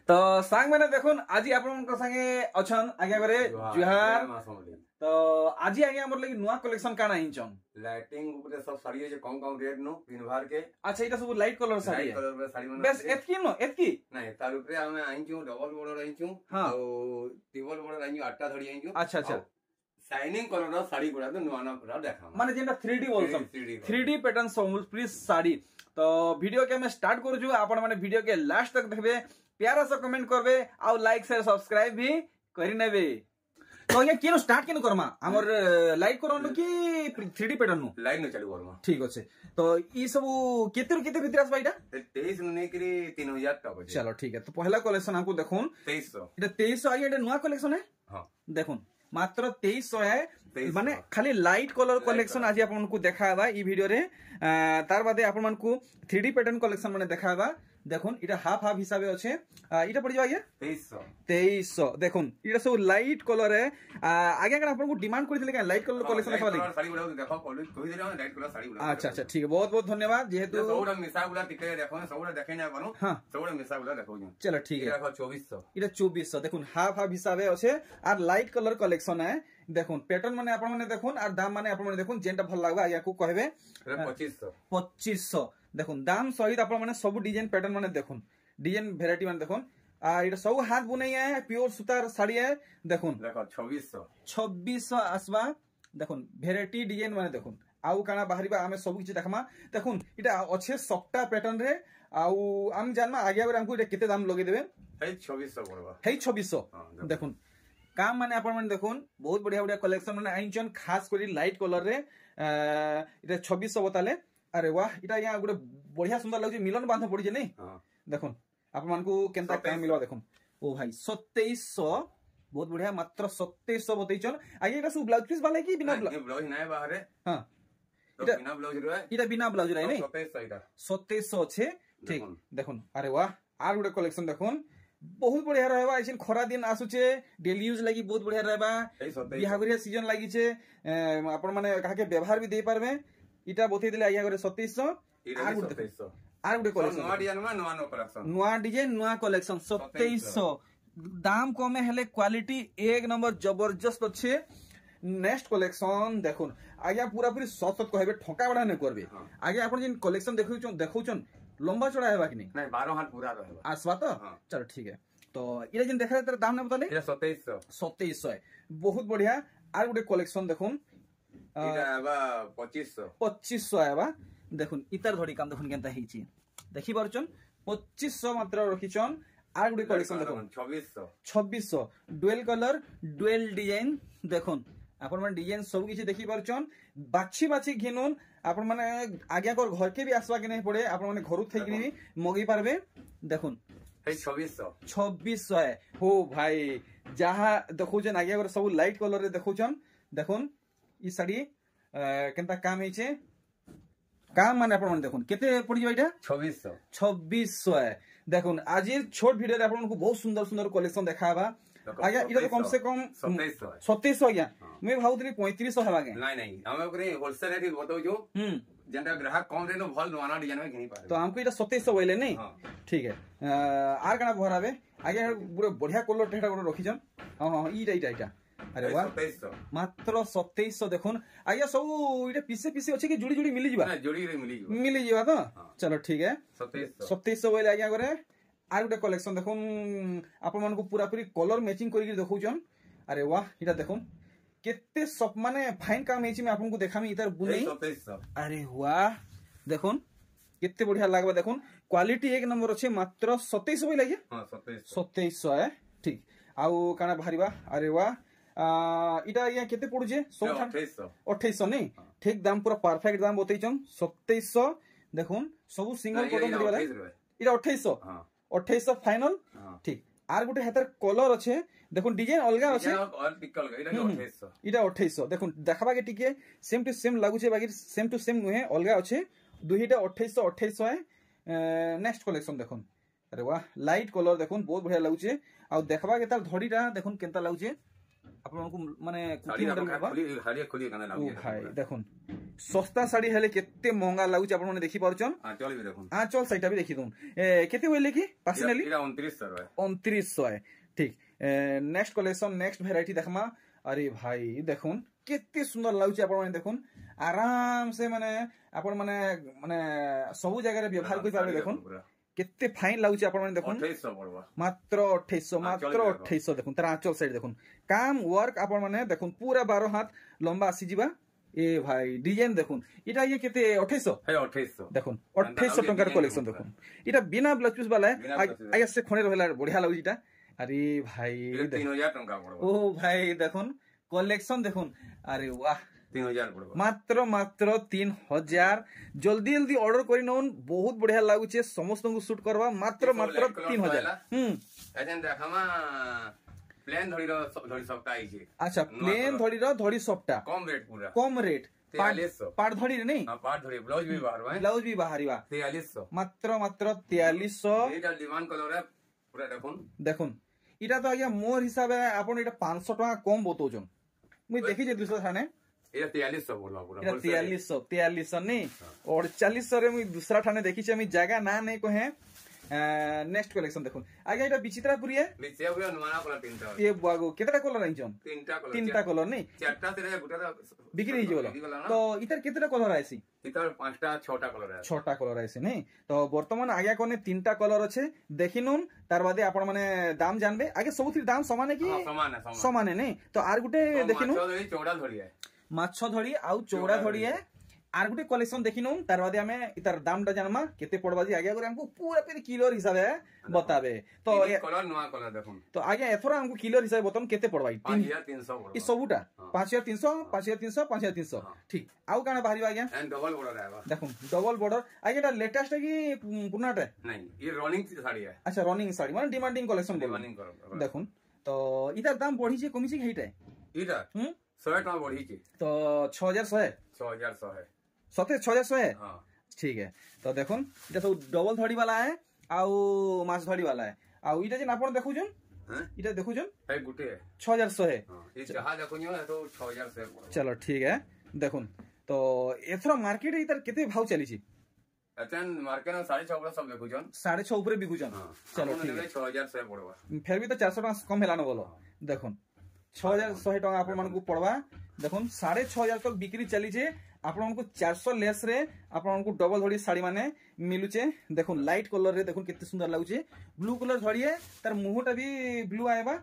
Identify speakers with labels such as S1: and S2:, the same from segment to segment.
S1: तो सांग मैंने देखुन आज आपण संगे अछन आगे करे जुहार। तो आज आगे हमर लगी नुआ कलेक्शन काना हिंचन
S2: लाइटिंग ऊपर सब साड़ी है कम रेट नो पिन भर के।
S1: अच्छा इटा सब लाइट कलर साड़ी है
S2: कलर साड़ी मन
S1: बस एतकी नो एतकी
S2: नहीं तार ऊपर हम आइछु डबल बॉर्डर आइछु
S1: हां
S2: और ट्रिपल बॉर्डर आइछु आठटा धड़ी आइछु।
S1: अच्छा अच्छा
S2: शाइनिंग कलर साड़ी गुडा तो नुआ ना पूरा देखा
S1: माने जेंटा 3D बोलसम 3D pattern Sambalpuri sari. तो वीडियो के मैं स्टार्ट करू छु आपण माने वीडियो के लास्ट तक देखबे प्यारा सा कमेंट करबे और लाइक शेयर सब्सक्राइब भी करि नेबे। तो ये केनो स्टार्ट केनो करमा हमर लाइक करनु कि 3D पैटर्न नु
S2: लाइक न चालू करमा ठीक
S1: अछि। तो ई सब केते केते भीतर आसबा इटा
S2: 23 ने करी 3000 टका।
S1: चलो ठीक है। तो पहला कलेक्शन हमको देखुन
S2: 2300
S1: इटा 2300 आगे इटा नया कलेक्शन है।
S2: हां
S1: देखुन मात्र 2300 है माने खाली लाइट कलर कलेक्शन आज आपन को देखाबा ई वीडियो रे। तार बादे आपन मन को 3D पैटर्न कलेक्शन माने देखाबा। देखुन इटा हाफ हाफ हिसाबे अछि इटा पड़ जाय 2300 देखुन इटा सब लाइट कलर है। आगे अगर आपन को डिमांड करथिले का लाइट कलर कलेक्शन देखबा लागि
S2: साड़ी गुडा देखो कहि दिले लाइट कलर साड़ी गुडा।
S1: अच्छा अच्छा ठीक है बहुत बहुत धन्यवाद जेहेतु
S2: सबुडा मिसा गुडा टिके देखो सबुडा देखे ना बनो। हां सबुडा मिसा गुडा देखो
S1: चलो ठीक है
S2: देखो 2400
S1: इटा 2400 देखुन हाफ हाफ हिसाबे अछि और लाइट कलर कलेक्शन है। देखुन पैटर्न माने आपन माने देखुन और दाम माने आपन माने देखुन जेंटा भल लागबा या को कहबे 2500 देखुन दाम सहित आपन माने सब डिजाइन पैटर्न माने देखुन डिजाइन वेराइटी माने देखुन इटा सब हाथ बुनै है प्योर सूतार साड़ी है। देखुन
S2: देखो 2600
S1: आसबा देखुन वेराइटी डिजाइन माने देखुन आउ काना बाहरीबा हमें सब किछ देखमा। देखुन इटा अच्छे सफ्टा पैटर्न रे आउ हम जानमा आगे बार हमको इटा केते दाम लगे देबे
S2: है 2600 पड़बा है
S1: 2600। देखुन काम माने आपन माने देखुन बहुत बढ़िया बढ़िया कलेक्शन माने आइचन खास करी लाइट कलर रे इटा 2600 बताले। अरे वाह इटा यहाँ गोटे बढ़िया सुंदर लगुच मिलन बांध पड़ी नहीं। देखुन आप मान को केनता काम मिलवा देखुन ओ भाई 2700 बहुत बढ़िया मात्र 2700 बतैचन। आगे इटा सब ब्लाउज पीस वाला की बिना
S2: ब्लाउज नै बाहर। हां
S1: इटा
S2: बिना ब्लाउज रे
S1: इटा बिना ब्लाउज रे नहीं 2700 छे ठीक। देखुन अरे वाह आर गोटे कलेक्शन देखुन बहुत बढ़िया रहबा ऐसिन खरा दिन आसुचे डेली यूज लागि बहुत बढ़िया रहबा बिहागरिया सीजन लागि छे आपण माने काके व्यवहार भी दे पारबे। इटा बतै दिले आया करे 2700 आर गोटे कलेक्शन नुआ डिजाइन नुआ कलेक्शन 2700 दाम कमे हेले क्वालिटी एक नंबर जबरदस्त अच्छे। नेक्स्ट कलेक्शन देखुन आगे पूरा पूरी सत सत कहबे ठका बड़ा नै करबे। आगे आपण जिन कलेक्शन देखौचन लंबा चौड़ा हेबा कि नहीं
S2: 12 हाथ पूरा रहबा
S1: आसबा तो चलो ठीक है। तो इरा जिन देखा तर दाम नै बताले
S2: इरा 2700
S1: है बहुत बढ़िया। आर गोटे कलेक्शन देखुन
S2: इरा बा 2500
S1: आबा। देखुन इतार धड़ी काम देखुन केनता हिची देखि पारचन 2500 मात्र रखिचन। आर गुडी कलेक्शन देखुन 2600 डुअल कलर डुअल डिजाइन देखुन आपण मन डिजाइन सब किछि देखि पारचन बाछी बाछी घिनुन आपण माने आगे कर घर के भी आसवा के नहीं पड़े आपण माने घरु थई कि मगी पारबे। देखुन 2600 है हो भाई जहां देखौचन आगे कर सब लाइट कलर रे देखौचन। देखुन ई साड़ी केनता काम हिचे काम माने आपण देखुन केते पड़ी जाइटा 2600 है। देखुन आज छोट वीडियो रे आपण को बहुत सुंदर सुंदर कलेक्शन देखाबा। आगे इटा तो कम से कम 2700 आज्ञा मैं भाउतली 3500 हेबा के
S2: नहीं हम ओकरे होलसेल रेट बताउ जो जेंटा ग्राहक कम रेट भल नवाना डिजाइन में घिनी पारे।
S1: तो हमको इटा 2700 बोले नहीं ठीक है। आर कना भराबे आगे पूरा बढ़िया कलर टेटा गोटे रखिजन। हां हां इटा अरे वाह मात्र 2700 देखुन आगे सब इटा पीसे पीसे अछि कि जुड़ी जुड़ी मिली जिबा
S2: जुड़ी रे मिली
S1: जिबा तो चलो ठीक है 2700 बोले आगे करे। आर गोटे कलेक्शन देखुन आपण मन को पूरा पूरी कलर मैचिंग करी देखौचन। अरे वाह इटा देखुन केते सब माने फाइन काम हेची मैं आपन को देखामी इधर बुनै
S2: 2700।
S1: अरे वाह देखुन केते बढ़िया लागबा। देखुन क्वालिटी एक नंबर अछि मात्र 2700 बोले लागे।
S2: हां
S1: 2700 है ठीक। आउ काना भारीबा अरे वाह इटा या केते पडुजे 2800 नहीं ठीक दाम पूरा परफेक्ट दाम बतैचन 2700। देखुन सब सिंगल कदम वाला इटा 2800 फाइनल ठीक। आर गोटे हातर कलर अच्छे देखुन डिजाइन अलगा अच्छे इटा 2800 देखुन देखबा के टिके सेम टू सेम लागुचे बाकी सेम टू सेम नुहे अलगा अच्छे दुहीटा 2800 है। नेक्स्ट कलेक्शन देखुन अरे वाह लाइट कलर देखुन बहुत बढ़िया लागुचे आ देखबा के तार धड़ीटा देखुन केनता लागुचे आपन को माने कुटी मॉडल में बा खाली खोली कना लागुचे भाई देखुन सस्ता साड़ी हेले केते महंगा लागुच आपण माने देखि पारुचन
S2: आंचल भी देखो
S1: आंचल साइटा भी देखि दूं केते होइले की पर्सनली
S2: एटा 2900 है
S1: 2900 है ठीक नेक्स्ट कलेक्शन नेक्स्ट वैरायटी देखमा अरे भाई देखुन केते सुंदर लागुच आपण माने देखुन आराम से माने आपण माने माने सब जगह रे व्यवहार करि पाबे देखुन केते फाइन लागुच आपण माने देखुन
S2: 2800 पड़वा
S1: मात्र 2800 देखुन तार आंचल साइड देखुन काम वर्क आपण माने देखुन पूरा 12 हाथ लंबा आसी जिबा ए भाई डिजाइन देखुन इटा ये केते 2800
S2: है 2800
S1: देखुन 2800 टंकार कलेक्शन देखुन इटा बिना ब्लाउज पीस वाला है आगे से खणे रहला बढ़िया लागुच इटा अरे भाई
S2: 3000 टंका पड़वा
S1: ओ भाई देखुन कलेक्शन देखुन अरे वाह
S2: 3000 पड़वा
S1: मात्र मात्र 3000 जल्दी जल्दी ऑर्डर करी नउन बहुत बढ़िया लागुचे समस्त को शूट करवा मात्र मात्र 3000
S2: एजन देखमा प्लेन धड़ी सबटा आई छे
S1: अच्छा प्लेन धड़ी सबटा
S2: कम रेट पूरा
S1: कम रेट
S2: 4300
S1: पाट धड़ी रे नहीं
S2: हां पाट धड़ी ब्लाउज भी बाहर है
S1: ब्लाउज भी बाहरीवा
S2: 4300
S1: मात्र मात्र 4300
S2: एटा डिमांड कलर है पूरा देखुन
S1: देखुन इटा तो आज्ञा मोर हिसाब है आपण इटा 500 टका कम बतौजन मुई देखि जे 200 थाने
S2: ये 4300 बोलवा पूरा
S1: 4300 नहीं और 40 रे मुई दूसरा ठाने देखि छे मी जगह ना नहीं कहे नेक्स्ट कलेक्शन देखुन आगे एटा विचित्रापुरी है
S2: विचित्रापुरी अनुमाना कलर तीनटा
S1: ये बागो केतरा कलर आइछन तीनटा कलर नहीं
S2: चारटा से गुटा
S1: बिक्री ही बोला तो इतर केतरा कलर आइसी
S2: इतर पांचटा छटा कलर है
S1: छटा कलर आइसी नहीं तो वर्तमान आगे कोने तीनटा कलर अच्छे देखिनुन तार बादे आपण माने दाम जानबे आगे सबथि दाम समान है कि समान है नहीं तो आर गुटे देखिनु
S2: चौड़ा धड़ी है
S1: माछ धड़ी आउ चौड़ा धड़ी है आर गुटे कलेक्शन देखिनु तार बादे हमें इतर दाम टा जानमा केते पड़बा जी आगे हमको पूरा फिर किलो हिसाब है बताबे तो
S2: कलर नवा कलर देखुन
S1: तो आगे एथरा हमको किलो हिसाब बतन केते पड़बा
S2: 5300
S1: ई सबुटा 5300 5300 5300 ठीक आउ काना बाहरी आगे
S2: एंड डबल बॉर्डर आएगा
S1: देखुन डबल बॉर्डर आगे एटा लेटेस्ट है कि पुरानाटा
S2: नहीं ये रनिंग साड़ी है
S1: अच्छा रनिंग साड़ी माने डिमांडिंग कलेक्शन
S2: डिमांडिंग करो
S1: देखुन तो इधर दाम बढ़ी छे कमी छे हेटा
S2: इधर 100 टका बढ़ी छे
S1: तो 6100 है
S2: 6100 है
S1: सते 6100 है
S2: हां
S1: ठीक है तो देखुन इटा सब डबल धड़ी वाला है आउ माछ धड़ी वाला है आउ इटा जे आपण देखु जन इटा देखु जन
S2: है गुटे है
S1: 6100 है
S2: हां ये जहां देखो है तो 6100 है
S1: चलो ठीक है देखुन तो एथरा मार्केट इधर केते भाव चली छी
S2: अचन मार्केट में 6.5 सब देखु जन
S1: 6.5 ऊपर बिकु जन चलो ठीक है
S2: 6100 पड़वा
S1: फिर भी तो 400 टका कम हेला न बोलो देखुन 6100 टका आपण मानकु पड़वा देखुन 6500 तक बिक्री चली छे आपण को 400 लेस रे आपण को डबल धड़ी साड़ी माने मिलुचे देखुन लाइट कलर रे देखुन कितने सुंदर लागुचे ब्लू कलर धड़ी है तार मुहटा भी ब्लू आएबा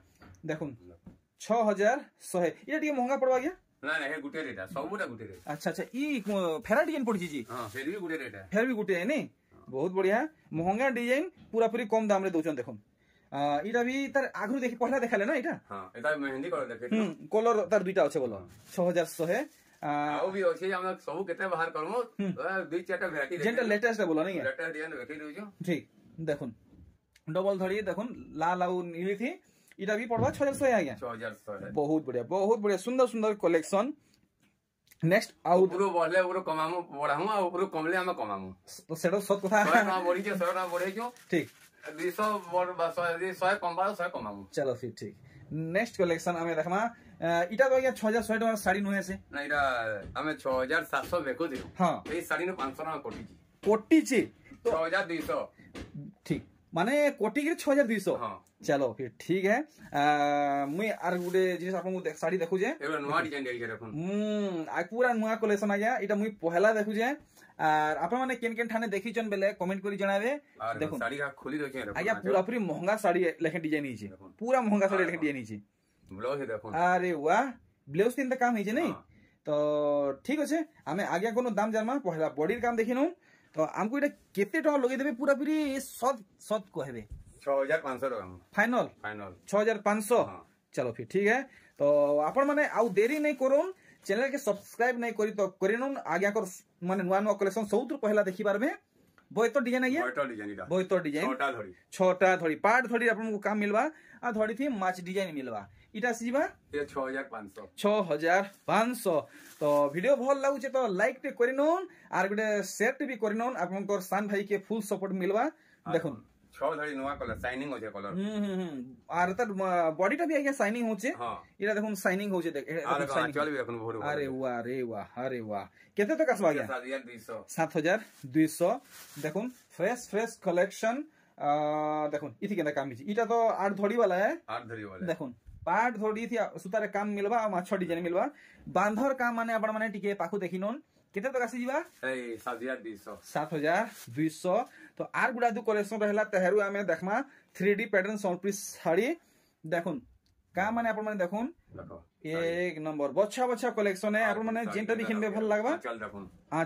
S1: देखुन 6100 है ये टी महंगा पड़वा गया
S2: ना नहीं गुटे रेट है सबुटा गुटे रेट
S1: अच्छा अच्छा ई फेरा डिजाइन पड़ी जी
S2: हां फिर भी गुटे रेट है
S1: फिर भी गुटे है नहीं बहुत बढ़िया महंगा डिजाइन पूरा पूरी कम दाम रे दोचन देखुन इटा भी तार आगु देखि पहला देखाले ना इटा
S2: हां एटा मेहंदी कलर देखे
S1: कलर तार दुईटा আছে बोलो 6100 है
S2: आउ भी अछि हम सब केते बाहर करमो दुई चारटा वैरायटी
S1: जेंटा लेटेस्ट बोलो नहीं
S2: लेटेस्ट डिजाइन देखि दउ जो
S1: ठीक देखुन डबल धड़ी देखुन लाल आउ नीली थी इटा भी पड़वा 6100 है आज्ञा
S2: 6100 है
S1: बहुत बढ़िया सुंदर सुंदर कलेक्शन नेक्स्ट आउ
S2: ऊपर बढ़ले ऊपर कमामो बढ़ामो आ ऊपर कमले हम कमामो
S1: तो सेडो सत कथा
S2: 100 टका बढ़ी जे 100 टका बढ़े जो
S1: ठीक
S2: 200 बढ़ 100 कम 100 कमामो
S1: चलो फिर ठीक नेक्स्ट कलेक्शन हमें देखमा इटा तो आज्ञा 6100 टका साड़ी नुहे से
S2: ना इटा हमें 6700 बेको दियो
S1: हां
S2: ए साड़ी ने 500 टका
S1: कोटी छी
S2: तो 6200
S1: ठीक माने कोटी के 6200
S2: हां
S1: चलो फिर ठीक है मुई आर गुडे जिनिस आपन साड़ी देखु जे
S2: एबा नवा डिजाइन देई रखन
S1: आ पूरा नवा कलेक्शन आ गया इटा मुई पहला देखु जे आर आपन माने केन केन ठाने देखि चन बेले कमेंट करी जणावे
S2: देखो साड़ी का खोली रखे रखन
S1: आज्ञा पूरा पूरी महंगा साड़ी लेखे डिजाइन ही छी पूरा महंगा साड़ी लेखे डिजाइन ही छी
S2: ब्लाउज देखो
S1: अरे वाह ब्लाउज तीन काम ही छी नहीं तो ठीक আছে हमें आज्ञा कोनो दाम जानमा पहला बॉडी काम देखिनु तो हमको इटा केते टका लगे देबे पूरा पूरी सद सद कहबे
S2: 6500 टका
S1: फाइनल 6500 चलो फिर ठीक है तो आपण माने आउ देरी नहीं करोन चैनल के सब्सक्राइब नहीं करी तो करिनुन आज्ञा कर माने नुआ नुआ कलेक्शन सबुतर पहला देखि पारबे बोयतो डिजाइन आइए बोयतो डिजाइन छोटा धड़ी पार्ट धड़ी आपन को काम मिलवा आ धड़ी थी माच डिजाइन मिलवा इटा सीबा
S2: ये 6500
S1: तो वीडियो भल लागु तो लाइक टे करिनुन आर गुटे शेयर टे भी करिनुन आपन को सान भाई के फुल सपोर्ट मिलवा देखुन
S2: छह धड़ी नुआ कलर शाइनिंग होचे कलर
S1: আর তার বডিটা বি আজ্ঞা শাইনিং হচ্ছে
S2: हां
S1: এটা দেখুন শাইনিং হচ্ছে দেখ
S2: चल भी देखो भोर
S1: আরে বাহ আরে বাহ কেতে টাকা আসবা আজ্ঞা
S2: 7200
S1: 7200 দেখুন ফ্রেশ কালেকশন দেখুন ইথি কেনা কাম হিছি এটা তো 8 ধড়ি वाला है
S2: 8 धड़ी वाला
S1: দেখুন 8 ধড়ি থি সুতারে কাম মিলবা মাছ ডিজাইন মিলবা বাঁধর কাম মানে আপন মানে টিকে পাখু দেখিনন কেতে টাকা আসি ଯିବା
S2: এই 7200
S1: 7200 তো আর গুড়া দু কলেকশন রহলা তেহেরু আমি দেখমা 3D প্যাটার্ন সলপিস শাড়ি দেখুন কাম মানে আপন মানে দেখুন
S2: দেখো
S1: এক নম্বর বচ্চা কলেকশন है আপন মানে যেনটা বি কিনবে ভাল লাগবা
S2: चल देखो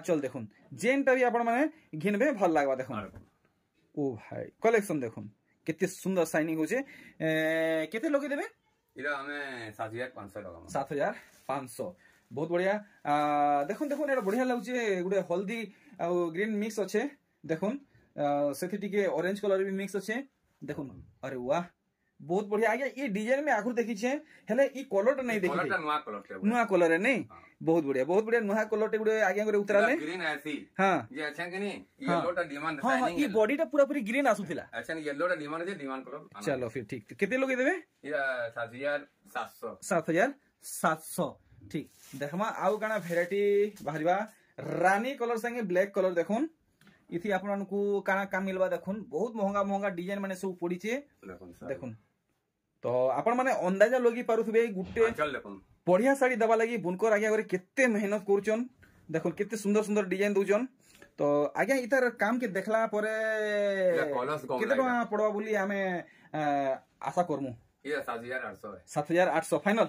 S1: চল দেখুন যেনটা বি আপন মানে ঘিনবে ভাল লাগবা দেখুন ও ভাই কলেকশন দেখুন কেতে সুন্দর শাইনিং হচ্ছে কেতে লগে দেবে
S2: এটা আমি 7500 লগাম
S1: 7500 बहुत बढ़िया देखुन देखुन एटा बढ़िया लागुचे गुडे हल्दी आ ग्रीन मिक्स अच्छे देखुन सेथि टिके ऑरेंज कलर भी मिक्स अच्छे देखुन अरे वाह बहुत बढ़िया आगे ये डिजाइन में आखुर देखि छे हेले ई कलर नहीं देखि
S2: कलर
S1: नुआ कलर है नहीं बहुत बढ़िया नुआ कलर टे गुडे आगे गुडे उतराले
S2: ग्रीन ऐसी
S1: हां
S2: जे अच्छा कि नहीं येलो टा डिमांड
S1: हां ई बॉडी टा पूरा पूरी ग्रीन आसुथिला
S2: अच्छा येलो टा डिमांड जे डिमांड कलर
S1: चलो फिर ठीक केते लोगे देबे
S2: या 7700
S1: 7700 ठीक देखमा आउ काना भेराइटी बाहरिबा रानी कलर संगे ब्लैक कलर देखुन इथि आपन को काना काम मिलबा देखुन बहुत महंगा डिजाइन माने सब पड़ी छे देखुन तो आपन माने अंदाजा लगी पारुथबे गुटे
S2: चल देखुन
S1: बढ़िया साड़ी दबा लगी बुनकर आगे करे केते मेहनत करचन देखुन केते सुंदर डिजाइन दोचन तो आगे इतार काम के देखला परे केते टका पड़वा बोली हमें आशा करमु
S2: ये 7800 है
S1: 7800 फाइनल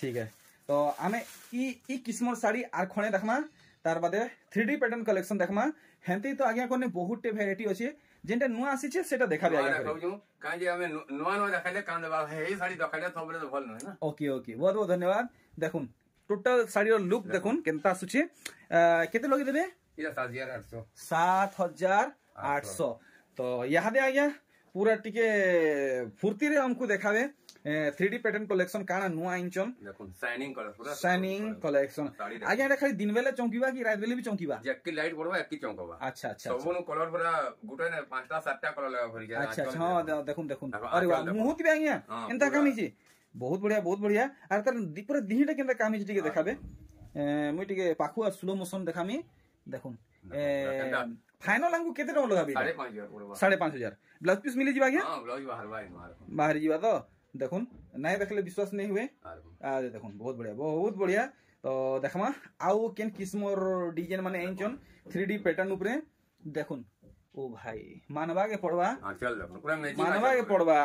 S1: ठीक है तो आमे ई किस्मर साड़ी आर खणे देखमा तार बादे 3D पैटर्न कलेक्शन देखमा हेंती तो आगे कोने बहुत टे वैरायटी अछि जेंटा नुआ आसी छे सेटा देखाबे आगे
S2: कहू काहे जे हमें नुआ देखाले काम देबा हे ई साड़ी देखाले थोबरे तो भल न ना
S1: ओके बहुत बहुत धन्यवाद देखुन टोटल साड़ी रो लुक देखुन केनता सुछि केते लगे देबे
S2: ये 7800
S1: 7800 तो यहां दे आगे पूरा टिके फुर्ती रे हमको देखावे 3D पैटर्न कलेक्शन काना नुआ इंचन
S2: देखुन शाइनिंग कलर पूरा
S1: शाइनिंग कलेक्शन आगे एटा खाली दिन बेले चमकीबा कि रात बेले भी चमकीबा
S2: जक्की लाइट पड़बा एककी चमकबा
S1: अच्छा
S2: सबनु कलर पूरा गुटे ने 5टा 7टा कलर लगा भरी जाय
S1: अच्छा हां देखुन अरे वाह मुहूत भी आगे एंता काम हिची बहुत बढ़िया आर तार पूरा दिहिटा केंता काम हिची टिके देखाबे मुई टिके पाखु आ स्लो मोशन देखामी देखुन फाइनल हमको केते टका लगाबी
S2: 5500 पड़बा
S1: 5500 ब्लाउज पीस मिली जीवा
S2: हां ब्लाउज
S1: बाहर जीवा तो देखुन नहीं देखले विश्वास नहीं हुए आ देखुन बहुत बढ़िया तो देखमा आउ केन किस्मर डिजाइन माने एंचन 3D पैटर्न ऊपर देखुन ओ भाई मानवा के पड़वा
S2: चल देखुन पूरा मैचिंग
S1: मानवा के पड़वा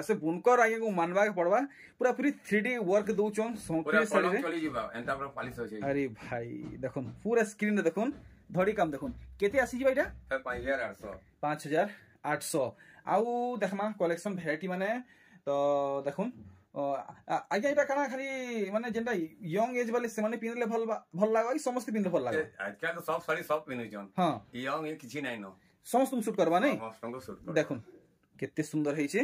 S1: से बुनकर आगे को मानवा के पड़वा पूरा पूरी 3D वर्क दोचन
S2: पूरा साड़ी चली जीवा एंता पूरा पॉलिश हो छै
S1: अरे भाई देखुन पूरा स्क्रीन रे देखुन धड़ी काम देखुन केते आसी जीवा इटा 5800 आउ देखमा कलेक्शन वैरायटी माने तो देखुन आगे इटा काना खाली माने जेंटा यंग एज वाले से माने पिनले भल लागो समस्त पिनले भल लागो
S2: आजकल तो सब साड़ी सब पिनै छन
S1: हां
S2: यंग ये किछि नै न
S1: समस्त शूट करबा नै
S2: समस्त शूट कर
S1: देखुन केते सुंदर है छे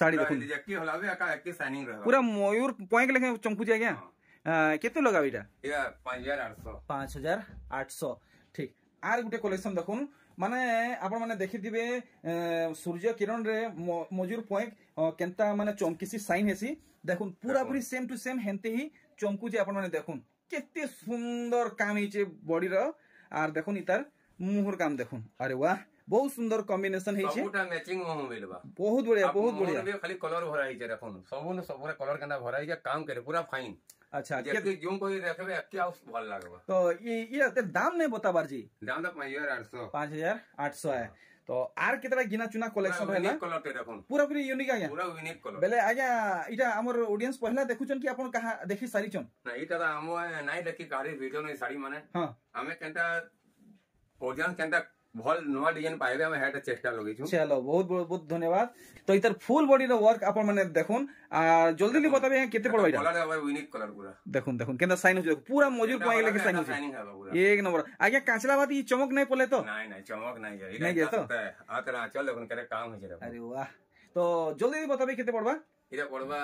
S1: साड़ी देखुन
S2: जक्की हलावे आका एककी शाइनिंग रहबा
S1: पूरा मयूर पॉइंट लेके चमकु जे गया केते लगाबी इटा
S2: ये 5800
S1: ठीक आर गुटे कलेक्शन देखुन माने आपण माने देखि दिबे सूर्य किरण रे मजूर पॉइंट केनता माने चमकीसी साइन हेसी देखुन पूरा पूरी सेम टू सेम हेंते ही चमकु जे आपण माने देखुन केते सुंदर काम हिचे बॉडी रो आर देखुन इतार मुहर काम देखुन अरे वाह बहुत सुंदर कॉम्बिनेशन है
S2: सबटा मैचिंग में मिलबा
S1: बहुत बढ़िया
S2: खाली कलर भरा है देखुन सबने कलर केना भरा है काम करे पूरा फाइन
S1: अच्छा
S2: के जो कोई देखबे क्या भल लागबा
S1: तो ये दाम नहीं बताबार जी
S2: दाम तो
S1: 5800 है तो आर कितना गिना चुना कलेक्शन रहला
S2: कलर ते देखुन
S1: पूरा पूरी यूनिक आया
S2: पूरा यूनिक कलर
S1: बेले आया इटा हमर ऑडियंस पहला देखुचन कि आपण कहा देखि सारी चन
S2: ना इटा हम नाही देखि कारी वीडियो नै साड़ी माने
S1: हां
S2: हमें केनता ऑडियंस केनता भल नवा डिजाइन पाइबे हम हेड चेष्टा लगै छु
S1: चलो बहुत धन्यवाद तो इधर फुल बॉडी रो वर्क आपण माने देखुन आ जल्दी बताबे केते पड़बा इटा
S2: कलर है यूनिक कलर पूरा
S1: देखुन केनता साइन हो पूरा मजूर पॉइंट लेके साइन हो एक नंबर आगे कांचला बात ई चमक नहीं पले तो
S2: नहीं चमक नहीं है
S1: नहीं है तो
S2: आतरा चल देखुन करे काम हो जे
S1: अरे वाह तो जल्दी बताबे केते पड़बा
S2: इटा पड़बा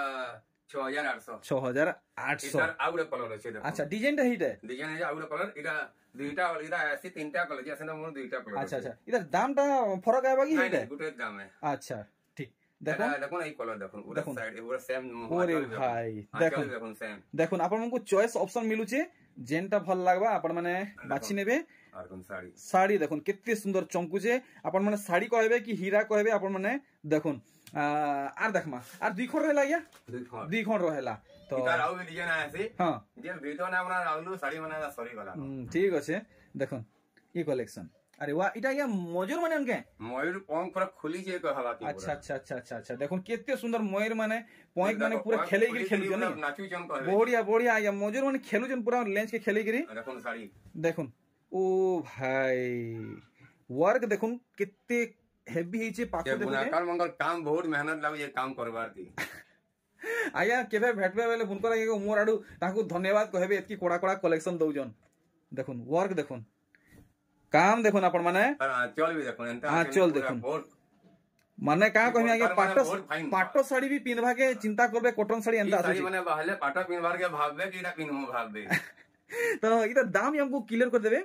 S2: 6800
S1: 6800
S2: इतार आउ गुटे कलर अछि देखो
S1: अच्छा डिजाइन टा हिटे
S2: डिजाइन है आउ गुटे कलर इटा दुईटा इटा ऐसी तीनटा कलर जे असन मोर दुईटा कलर
S1: अच्छा अच्छा इधर दाम टा फरक आबा कि हिटे
S2: गुटे दाम है
S1: अच्छा ठीक देखो
S2: देखो এই कलर देखो पूरा साइड पूरा सेम
S1: ओरे भाई देखो
S2: देखो सेम
S1: देखो आपण को चॉइस ऑप्शन मिलुचे जेनटा भल लागबा आपण माने बाछि नेबे
S2: और कोन साड़ी
S1: साड़ी देखुन केते सुंदर चमकुचे आपण माने साड़ी कहबे कि हीरा कहबे आपण माने देखुन आर देखमा आर दुई खण रहला या दुई खण रहला तो
S2: इतार आउ डिजाइन आसी
S1: हां
S2: जे वीडियो ना बना राउलू साड़ी बना सॉरी गला
S1: ठीक আছে देखुन ई कलेक्शन अरे वाह इटा या मयूर माने उनके
S2: मयूर पंख पूरा खुली जे कहला की
S1: अच्छा अच्छा अच्छा अच्छा अच्छा देखुन केते सुंदर मयूर माने पंख माने पूरा खेले गिरी खेलु जनी
S2: नाचू जन कहबे
S1: बढ़िया बढ़िया या मयूर माने खेलु जन पूरा लेंस के खेले गिरी
S2: देखुन साड़ी
S1: देखुन ओ भाई वर्क देखुन केते हेवी हिचे पाखो देखुन
S2: बुनाकार मंगल काम बहुत मेहनत लागु ये काम करबार दी
S1: आया केबे भेटबे बेले फोन करा के मोर आडू ताकू धन्यवाद कहबे एतकी कोड़ा कोड़ा कलेक्शन दउजन देखुन वर्क देखुन काम देखुन आपण माने
S2: चल भी देखुन
S1: हां चल देखुन माने का कहमी आगे पाटो साड़ी भी पिनभा के चिंता करबे कॉटन साड़ी एंता
S2: साड़ी माने बाहले पाटो पिनबार के भाबबे कि इटा पिनमो भाबबे
S1: तो इधर दाम हमको क्लियर कर देबे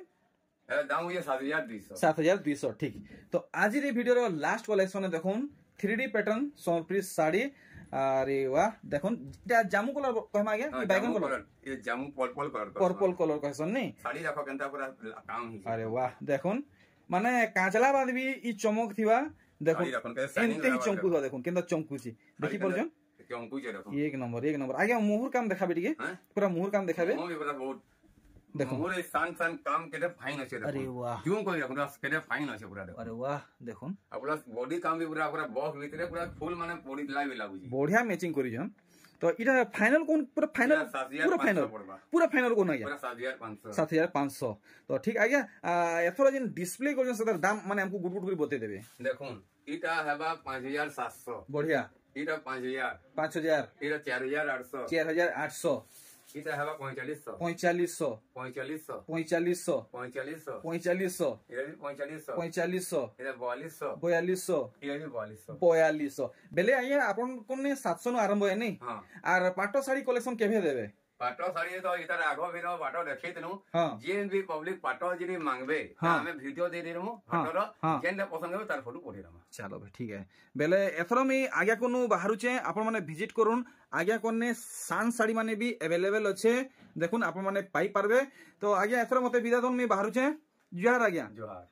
S2: दाम ये 7200
S1: 7200 ठीक तो आज रे वीडियो रो लास्ट कलेक्शन देखुन 3D पैटर्न सोनप्रीत साड़ी अरे वाह देखुन इटा जामू कलर कहमा आगे कि बैगन कलर
S2: ये जामू
S1: पर्पल कलर कहसन नहीं
S2: साड़ी देखो केनता पूरा काम ही
S1: अरे वाह देखुन माने कांचला बाद भी ई चमक थिवा देखुन एंते ही चमकु दो देखुन केनता चमकुची देखि परजन
S2: चमकुचे देखो
S1: एक नंबर आगे मुहूर काम देखाबे ठीक है पूरा मुहूर काम देखाबे
S2: बहुत
S1: देखो
S2: मोरे सान काम केते फाइन আছে
S1: अरे वाह
S2: क्यों कोई रखो केते फाइन আছে पूरा देखो
S1: अरे वाह देखुन
S2: आ प्लस बॉडी काम भी पूरा बॉक्स भीतर पूरा फुल माने बॉडी लाई भी लागु
S1: बढ़िया मैचिंग करी जन तो इटा फाइनल कोन पूरा फाइनल पूरा फाइनल कोन आ गया
S2: पूरा
S1: 7500 तो ठीक आ गया एथरा जिन डिस्प्ले को जन दाम माने हमको गुड गुड करी बते देबे
S2: देखुन इटा हेबा 5700
S1: बढ़िया
S2: इटा 5000
S1: 5000
S2: इटा 4800
S1: 4800
S2: इटा हेबा 4500
S1: 4500
S2: 4500
S1: 4500
S2: 4500
S1: 4500
S2: इटा भी 4500
S1: 4500
S2: इटा 4200
S1: 4200
S2: इटा भी 4200
S1: 4200 बेले आइए आपन कोने 700 नु आरंभ है नहीं
S2: हां
S1: आर पाटो साड़ी कलेक्शन केभे देबे
S2: पाटो साड़ी तो इधर आगो भी पाटो देखै तनु
S1: हां
S2: जे भी पब्लिक पाटो जिनी मांगबे हमें वीडियो दे देमु पाटो जेन पसंद हो तार फोटो पठे दम
S1: चलो भाई ठीक है बेले एथरो मी आज्ञा कोनु बाहरु छे आपन माने विजिट करूं आज्ञा कोने सान साड़ी माने भी अवेलेबल अच्छे देखुन आपन माने पाई पारबे तो आज्ञा एथरो मते विदा दोन मी बाहरु छे जोहार आज्ञा
S2: जोहार।